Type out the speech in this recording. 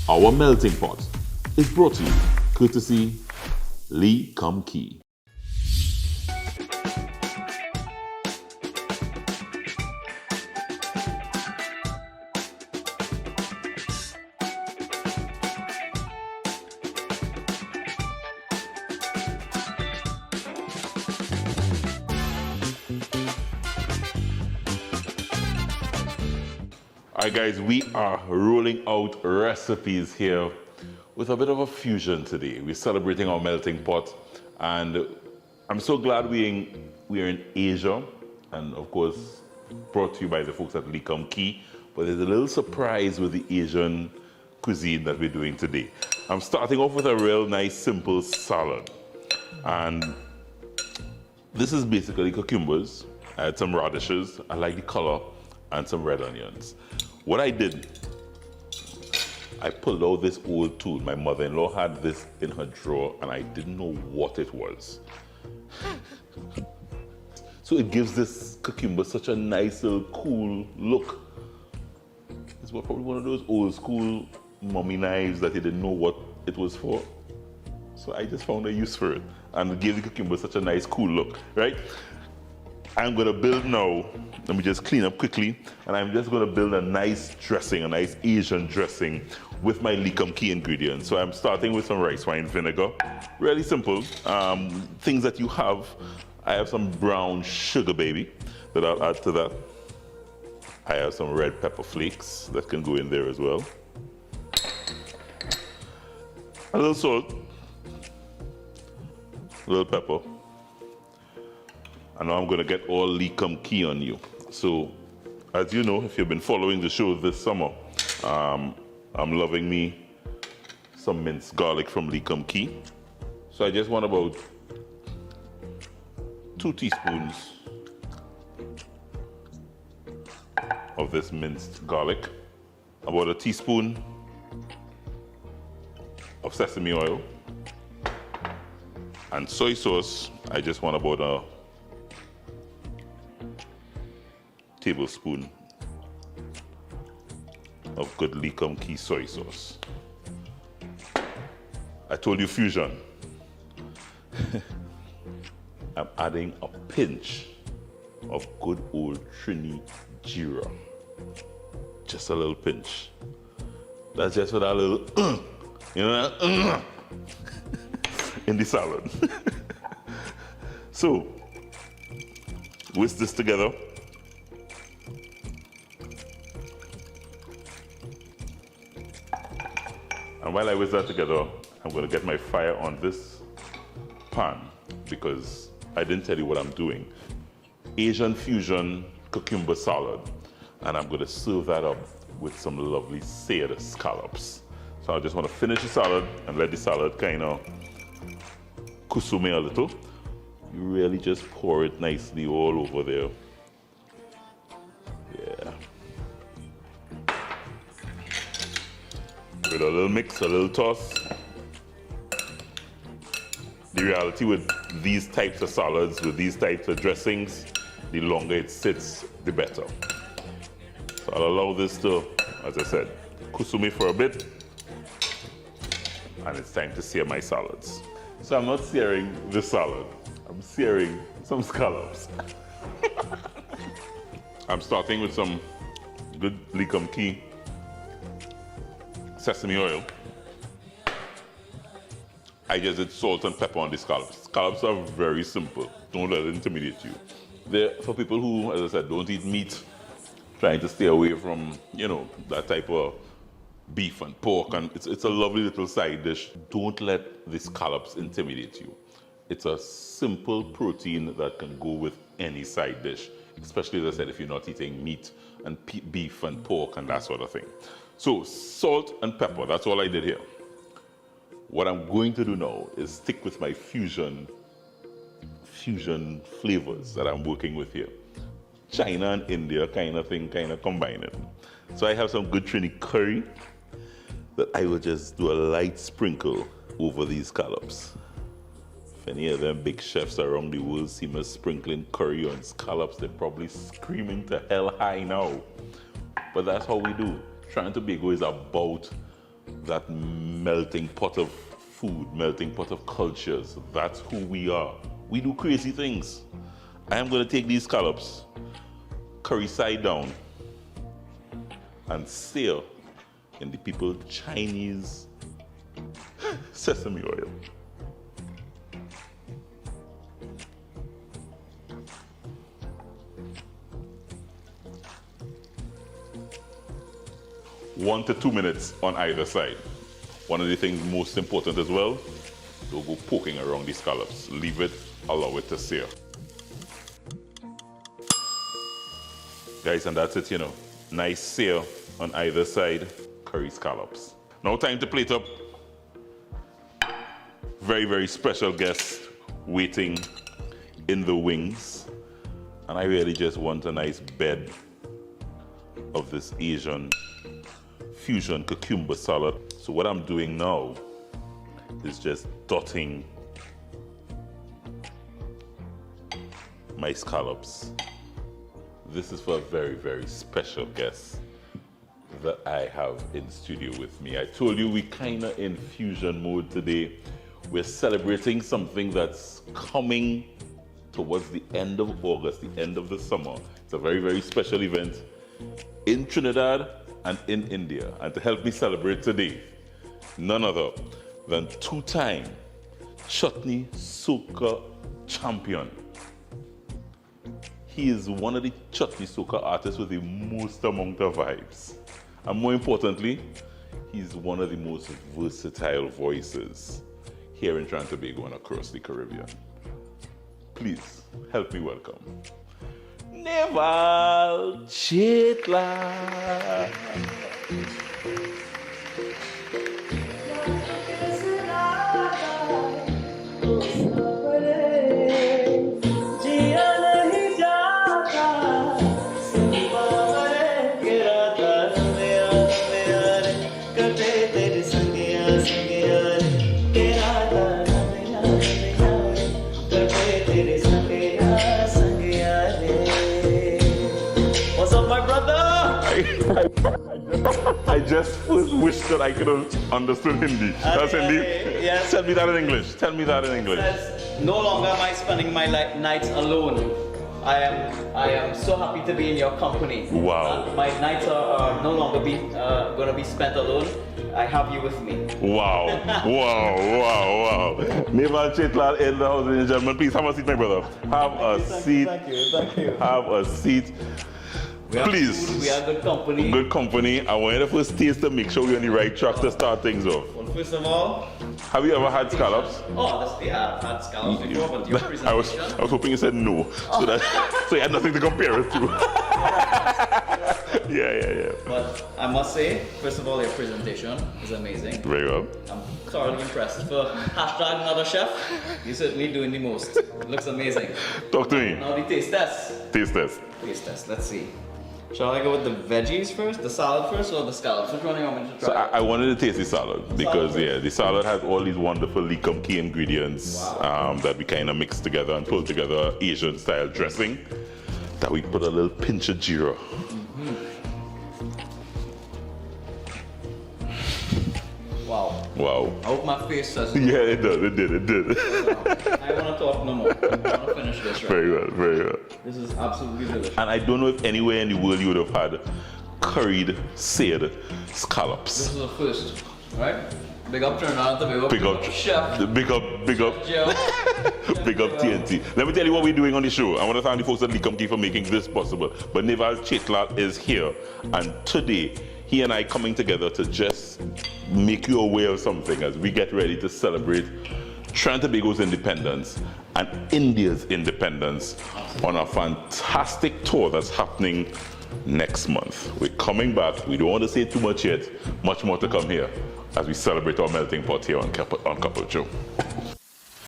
Our melting pot is brought to you courtesy Lee Kum Kee. Alright guys, we are rolling out recipes here with a bit of a fusion today. We're celebrating our melting pot, and I'm so glad we're in Asia, and of course brought to you by the folks at Lee Kum Kee. But there's a little surprise with the Asian cuisine that we're doing today. I'm starting off with a real nice simple salad, and this is basically cucumbers. I had some radishes, I like the color, and some red onions. What I did, I pulled out this old tool. My mother-in-law had this in her drawer and I didn't know what it was. So it gives this cucumber such a nice little cool look. It's probably one of those old school mommy knives that you didn't know what it was for. So I just found a use for it and it gave the cucumber such a nice cool look, right? I'm gonna build now, let me just clean up quickly, and I'm just gonna build a nice dressing, a nice Asian dressing with my Lee Kum Kee ingredients. So I'm starting with some rice wine vinegar, really simple. Things that you have, I have some brown sugar baby that I'll add to that. I have some red pepper flakes that can go in there as well. A little salt, a little pepper. And now I'm gonna get all Lee Kum Kee on you. So, as you know, if you've been following the show this summer, I'm loving me some minced garlic from Lee Kum Kee. So I just want about 2 teaspoons of this minced garlic, about a teaspoon of sesame oil, and soy sauce. I just want about a tablespoon of good Lee Kum Kee soy sauce. I told you fusion. I'm adding a pinch of good old Trini Jira. Just a little pinch. That's just for that little, you know, that, in the salad. So, whisk this together. And while I whisk that together, I'm going to get my fire on this pan because I didn't tell you what I'm doing. Asian fusion cucumber salad. And I'm going to serve that up with some lovely seared scallops. So I just want to finish the salad and let the salad kind of kusume a little. You really just pour it nicely all over there. Yeah. With a little mix, a little toss. The reality with these types of salads, with these types of dressings, the longer it sits, the better. So I'll allow this to, as I said, kusume for a bit. And it's time to sear my salads. So I'm not searing the salad, I'm searing some scallops. I'm starting with some good Lee Kum Kee sesame oil. I just did salt and pepper on the scallops. Scallops are very simple. Don't let it intimidate you. They're for people who, as I said, don't eat meat, trying to stay away from, you know, that type of beef and pork, and it's a lovely little side dish. Don't let the scallops intimidate you. It's a simple protein that can go with any side dish, especially, as I said, if you're not eating meat and beef and pork and that sort of thing. So salt and pepper, that's all I did here. What I'm going to do now is stick with my fusion flavors that I'm working with here. China and India kind of thing, kind of combining. So I have some good Trini curry that I will just do a light sprinkle over these scallops. If any of them big chefs around the world see me sprinkling curry on scallops, they're probably screaming to hell high now. But that's how we do. Trying to Tobago is about that melting pot of food, melting pot of cultures. That's who we are. We do crazy things. I am going to take these scallops, curry side down, and sear in the people Chinese sesame oil. One to 2 minutes on either side. One of the things most important as well, don't go poking around the scallops. Leave it, allow it to sear. Guys, and that's it, you know. Nice sear on either side, curry scallops. Now time to plate up. Very, very special guest waiting in the wings. And I really just want a nice bed of this Asian fusion cucumber salad. So what I'm doing now is just dotting my scallops. This is for a very, very special guest that I have in studio with me. I told you we kind of in fusion mode today. We're celebrating something that's coming towards the end of August, the end of the summer. It's a very, very special event in Trinidad and in India. And to help me celebrate today, none other than two-time chutney soca champion. He is one of the chutney soca artists with the most amount of vibes. And more importantly, he's one of the most versatile voices here in Trinidad and Tobago and across the Caribbean. Please help me welcome Neval Chitla. I just first wish that I could have understood Hindi. That's Hindi? Yes. Tell me that in English. Tell me that in English. Says, no longer am I spending my nights alone. I am so happy to be in your company. Wow. My nights are no longer going to be spent alone. I have you with me. Wow. Wow. Neval Chitla in the house, ladies and gentlemen. Please have a seat, my brother. Have a seat. Thank you. Have a seat. Please. Food, we are good company. Good company. I want you to first taste to make sure we're on the right track to start things off. Well, first of all, have you ever had scallops? Oh, I've had scallops before, but your presentation. I was hoping you said no, so you had nothing to compare it to. Yeah. But I must say, first of all, your presentation is amazing. Very well. I'm thoroughly impressed. For hashtag another chef, you're certainly doing the most. It looks amazing. Talk to me. Now the taste test. Taste test. Taste test. Let's see. Shall I go with the veggies first, the salad first, or the scallops? Which one do you want me to try? So I wanted to taste the salad because the salad has all these wonderful Lee Kum Kee ingredients that we kind of mix together and pull together Asian style dressing that we put a little pinch of jeera. Wow. I hope my face says yeah, it did. I want to talk no more. I want to finish this right Very well. This is absolutely delicious. And I don't know if anywhere in the world you would have had curried, seared scallops. This is a first, right? Big up Trinidad and Tobago. Big up chef. Big up Joe. Big up TNT. Let me tell you what we're doing on the show. I want to thank the folks at Lee Kum Kee for making this possible. But Neval Chitla is here, and today he and I coming together to just make you aware of something as we get ready to celebrate Trinidad and Tobago's independence and India's independence on a fantastic tour that's happening next month. We're coming back. We don't want to say too much yet. Much more to come here as we celebrate our melting pot here on Couple Show.